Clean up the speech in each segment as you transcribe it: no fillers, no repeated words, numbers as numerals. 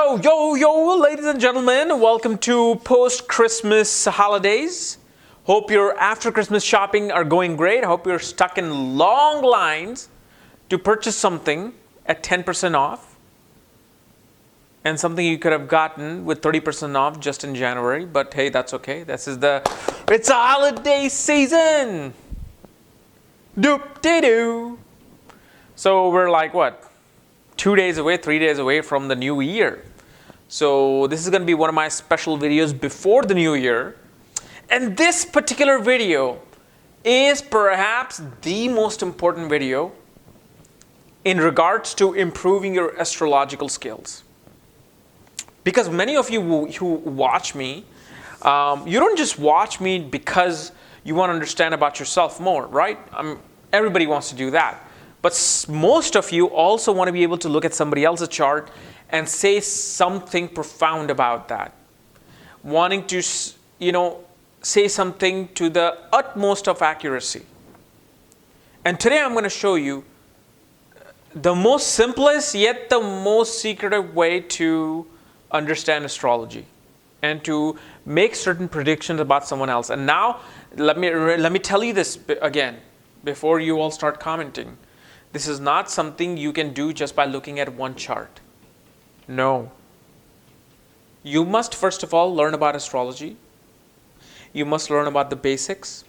Yo, ladies and gentlemen, welcome to post-Christmas holidays. Hope your after-Christmas shopping are going great. Hope you're stuck in long lines to purchase something at 10% off and something you could have gotten with 30% off just in January. But hey, that's okay. It's a holiday season. Doop-de-doo. So we're like, what? 2 days away, 3 days away from the new year. So this is going to be one of my special videos before the new year. And this particular video is perhaps the most important video in regards to improving your astrological skills. Because many of you who watch me, you don't just watch me because you want to understand about yourself more, right? Everybody wants to do that. But most of you also want to be able to look at somebody else's chart and say something profound about that. Wanting to, say something to the utmost of accuracy. And today I'm going to show you the most simplest yet the most secretive way to understand astrology and to make certain predictions about someone else. And now let me tell you this again before you all start commenting. This is not something you can do just by looking at one chart. No. You must first of all learn about astrology. You must learn about the basics,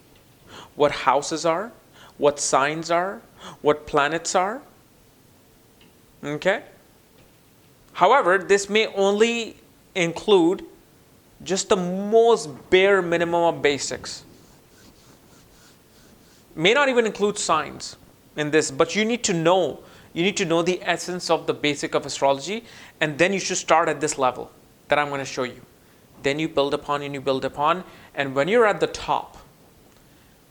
what houses are, what signs are, what planets are. Okay? However, this may only include just the most bare minimum of basics. May not even include signs in this, but you need to know the essence of the basic of astrology, and then you should start at this level that I'm going to show you. Then you build upon and you build upon, and when you're at the top,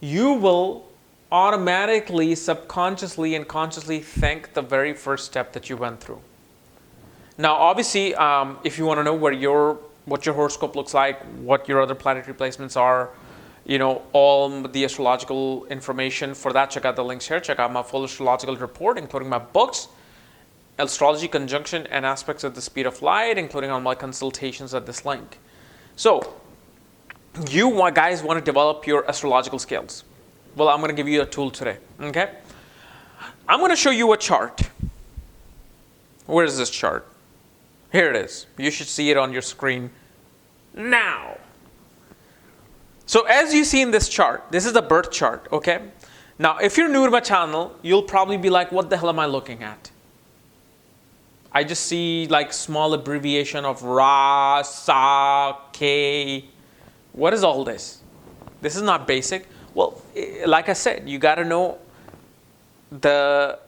you will automatically, subconsciously and consciously thank the very first step that you went through. Now obviously, if you want to know what your horoscope looks like, what your other planetary placements are, all the astrological information, for that, check out the links here. Check out my full astrological report, including my books, Astrology, Conjunction, and Aspects at the Speed of Light, including all my consultations at this link. So, you guys want to develop your astrological skills. Well, I'm going to give you a tool today, okay? I'm going to show you a chart. Where is this chart? Here it is. You should see it on your screen now. So as you see in this chart, this is the birth chart, okay? Now, if you're new to my channel, you'll probably be like, what the hell am I looking at? I just see like small abbreviation of Ra, Sa, K. What is all this? This is not basic. Well, like I said, you got to know the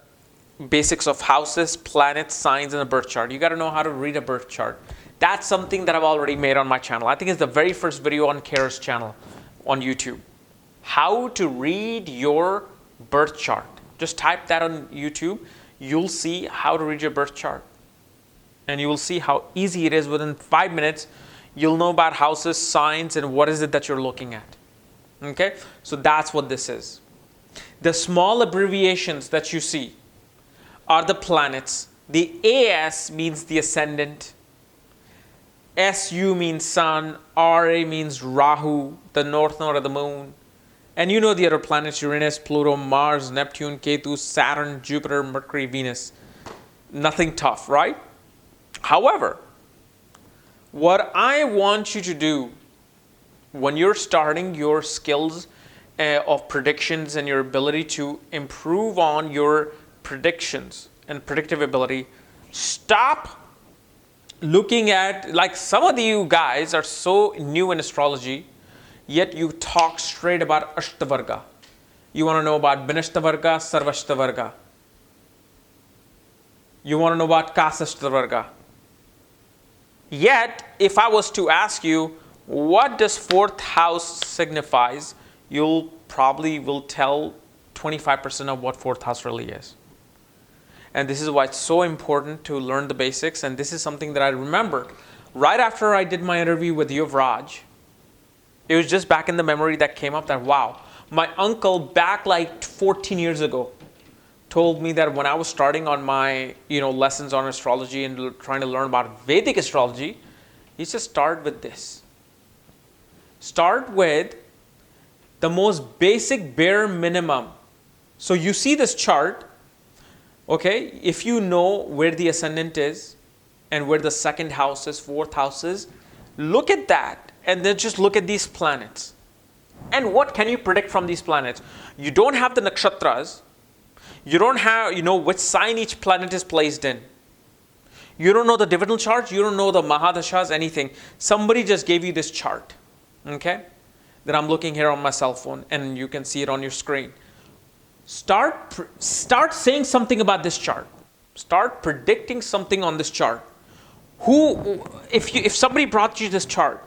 basics of houses, planets, signs, and a birth chart. You got to know how to read a birth chart. That's something that I've already made on my channel. I think it's the very first video on KRSchannel on YouTube. How to read your birth chart. Just type that on YouTube. You'll see how to read your birth chart. And you will see how easy it is. Within 5 minutes, you'll know about houses, signs, and what is it that you're looking at. Okay? So that's what this is. The small abbreviations that you see are the planets. The AS means the ascendant. SU means sun, RA means Rahu, the north node of the moon. And you know the other planets, Uranus, Pluto, Mars, Neptune, Ketu, Saturn, Jupiter, Mercury, Venus. Nothing tough, right? However, what I want you to do when you're starting your skills of predictions and your ability to improve on your predictions and predictive ability, stop looking at, like some of you guys are so new in astrology, yet you talk straight about Ashtavarga. You want to know about Binashtavarga, Sarvashtavarga. You want to know about Kasashtavarga. Yet, if I was to ask you, what does fourth house signifies, you'll probably will tell 25% of what fourth house really is. And this is why it's so important to learn the basics. And this is something that I remember right after I did my interview with Kapiel Raaj. It was just back in the memory that came up that, wow, my uncle back like 14 years ago told me that when I was starting on my, lessons on astrology and trying to learn about Vedic astrology, he said start with this. Start with the most basic bare minimum. So you see this chart, okay? If you know where the ascendant is and where the second house is, fourth house is, look at that and then just look at these planets. And what can you predict from these planets? You don't have the nakshatras. You don't have, which sign each planet is placed in. You don't know the dividal charts. You don't know the mahadashas, anything. Somebody just gave you this chart, okay? That I'm looking here on my cell phone, and you can see it on your screen. Start saying something about this chart. Start predicting something on this chart. If somebody brought you this chart,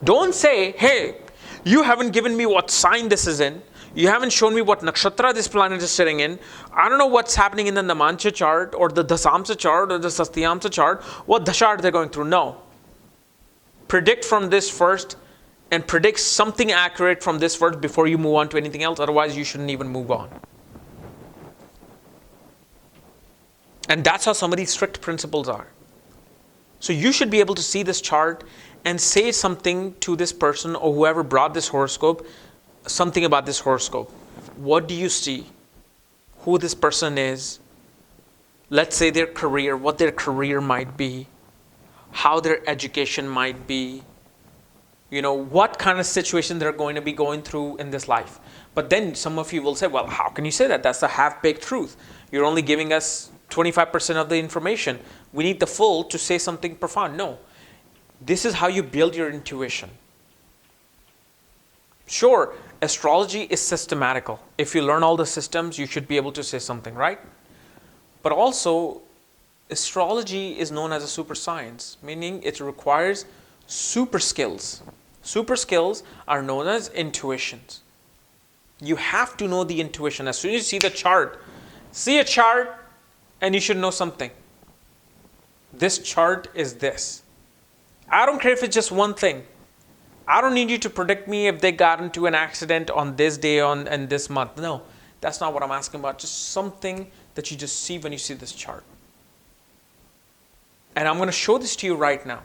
don't say, hey, you haven't given me what sign this is in. You haven't shown me what nakshatra this planet is sitting in. I don't know what's happening in the Namancha chart or the Dasamsa chart or the Sastyamsa chart. What dasha are they going through? No. Predict from this first and predict something accurate from this first before you move on to anything else. Otherwise, you shouldn't even move on. And that's how some of these strict principles are. So you should be able to see this chart and say something to this person or whoever brought this horoscope, something about this horoscope. What do you see? Who this person is? Let's say their career, what their career might be, how their education might be, what kind of situation they're going to be going through in this life. But then some of you will say, well, how can you say that? That's a half-baked truth. You're only giving us 25% of the information. We need the full to say something profound. No. This is how you build your intuition. Sure, astrology is systematical. If you learn all the systems, you should be able to say something, right? But also, astrology is known as a super science, meaning it requires super skills. Super skills are known as intuitions. You have to know the intuition. As soon as you see a chart and you should know something. This chart is this. I don't care if it's just one thing. I don't need you to predict me if they got into an accident on this day and this month. No, that's not what I'm asking about. Just something that you just see when you see this chart. And I'm going to show this to you right now,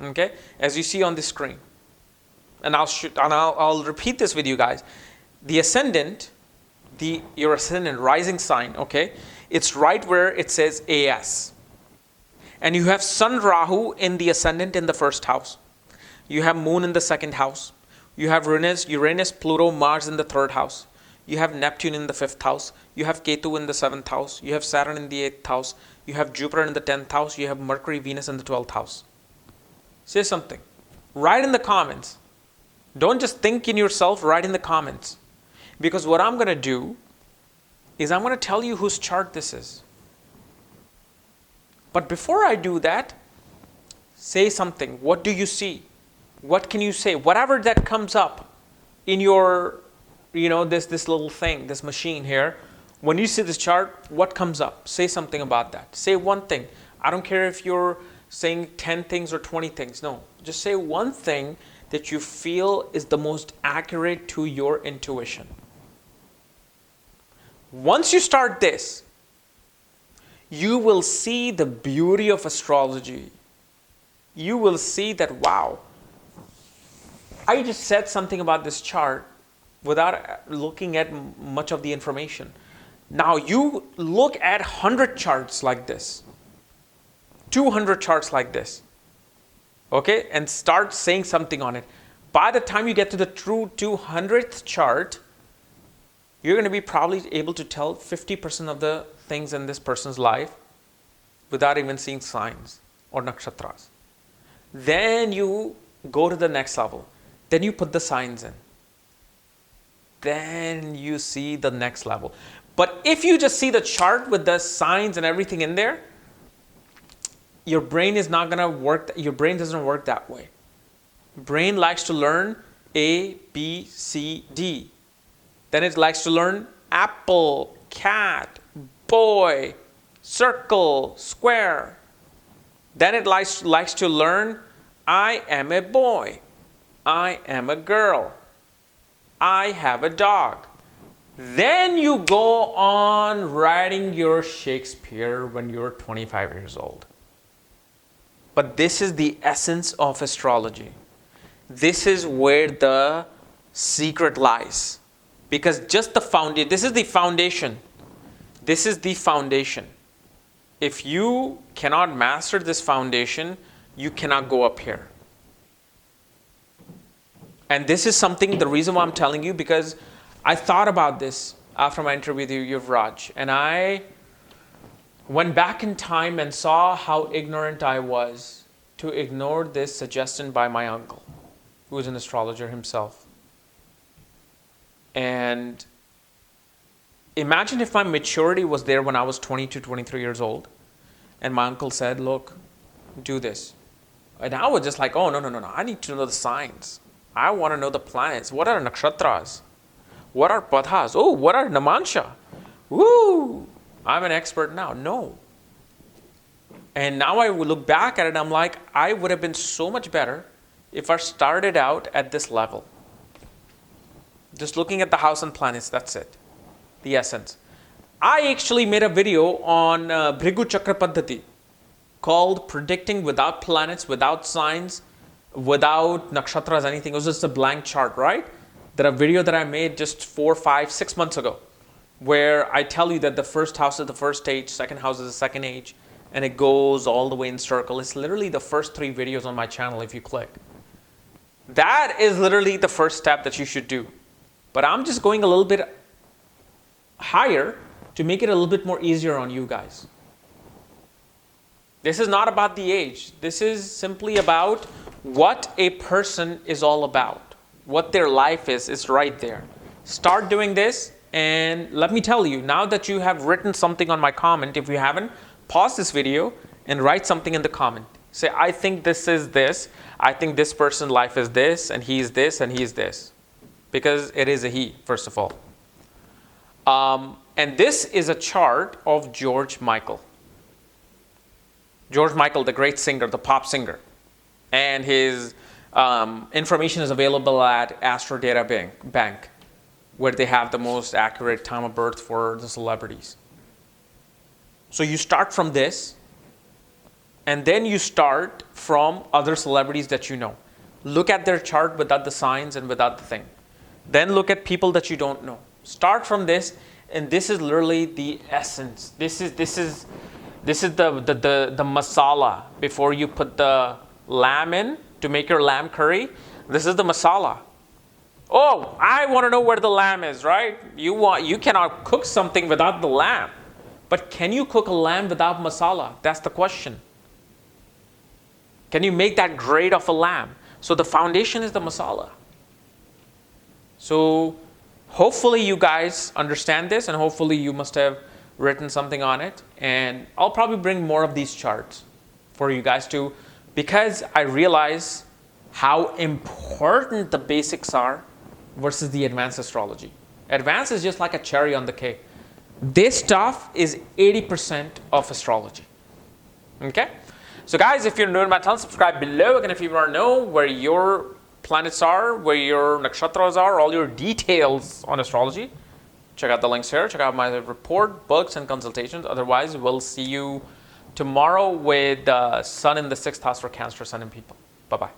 okay? As you see on the screen. And I'll repeat this with you guys. The ascendant, your ascendant rising sign, okay? It's right where it says AS. And you have Sun Rahu in the ascendant in the first house. You have Moon in the second house. You have Uranus, Pluto, Mars in the third house. You have Neptune in the fifth house. You have Ketu in the seventh house. You have Saturn in the eighth house. You have Jupiter in the 10th house. You have Mercury, Venus in the 12th house. Say something. Write in the comments. Don't just think in yourself, write in the comments. Because what I'm going to do is I'm going to tell you whose chart this is. But before I do that, say something. What do you see? What can you say? Whatever that comes up in your, this little thing, this machine here. When you see this chart, what comes up? Say something about that. Say one thing. I don't care if you're saying 10 things or 20 things. No, just say one thing that you feel is the most accurate to your intuition. Once you start this, you will see the beauty of astrology. You will see that, wow, I just said something about this chart without looking at much of the information. Now you look at 100 charts like this, 200 charts like this, okay, and start saying something on it. By the time you get to the true 200th chart, you're going to be probably able to tell 50% of the things in this person's life without even seeing signs or nakshatras. Then you go to the next level. Then you put the signs in. Then you see the next level. But if you just see the chart with the signs and everything in there, your brain is not going to work. Your brain doesn't work that way. Brain likes to learn A, B, C, D. Then it likes to learn apple, cat, boy, circle, square. Then it likes to learn I am a boy. I am a girl. I have a dog. Then you go on writing your Shakespeare when you're 25 years old. But this is the essence of astrology. This is where the secret lies. Because just the foundation, this is the foundation. This is the foundation. If you cannot master this foundation, you cannot go up here. And this is something, the reason why I'm telling you, because I thought about this after my interview with you, Raj, and I went back in time and saw how ignorant I was to ignore this suggestion by my uncle, who is an astrologer himself. And imagine if my maturity was there when I was 22, 23 years old, and my uncle said, look, do this. And I was just like, oh, no, I need to know the signs. I want to know the planets. What are nakshatras? What are padhas? Oh, what are namansha? Woo! I'm an expert now. No. And now I look back at it, I'm like, I would have been so much better if I started out at this level. Just looking at the house and planets, that's it. The essence. I actually made a video on Bhrigu Chakra Paddhati called Predicting Without Planets, Without Signs, Without Nakshatras, anything. It was just a blank chart, right? That a video that I made just 4, 5, 6 months ago, where I tell you that the first house is the first stage, second house is the second age, and it goes all the way in circle. It's literally the first 3 videos on my channel if you click. That is literally the first step that you should do. But I'm just going a little bit higher to make it a little bit more easier on you guys. This is not about the age. This is simply about what a person is all about. What their life is right there. Start doing this, and let me tell you, now that you have written something on my comment, if you haven't, pause this video and write something in the comment. Say, I think this is this. I think this person's life is this, and he's this, and he's this. Because it is a he, first of all. And this is a chart of George Michael. George Michael, the great singer, the pop singer. And his information is available at Astro Data Bank, where they have the most accurate time of birth for the celebrities. So you start from this, and then you start from other celebrities that you know. Look at their chart without the signs and without the thing. Then look at people that you don't know. Start from this, and this is literally the essence. This is the masala before you put the lamb in to make your lamb curry. This is the masala. Oh, I want to know where the lamb is, right? You cannot cook something without the lamb. But can you cook a lamb without masala? That's the question. Can you make that grade of a lamb? So the foundation is the masala. So hopefully you guys understand this, and hopefully you must have written something on it. And I'll probably bring more of these charts for you guys to, because I realize how important the basics are versus the advanced astrology. Advanced is just like a cherry on the cake. This stuff is 80% of astrology. Okay? So guys, if you're new to my channel, subscribe below. And if you want to know where your planets are, where your nakshatras are, all your details on astrology, check out the links here. Check out my report, books, and consultations. Otherwise, we'll see you tomorrow with Sun in the 6th house for Cancer, Sun and people. Bye-bye.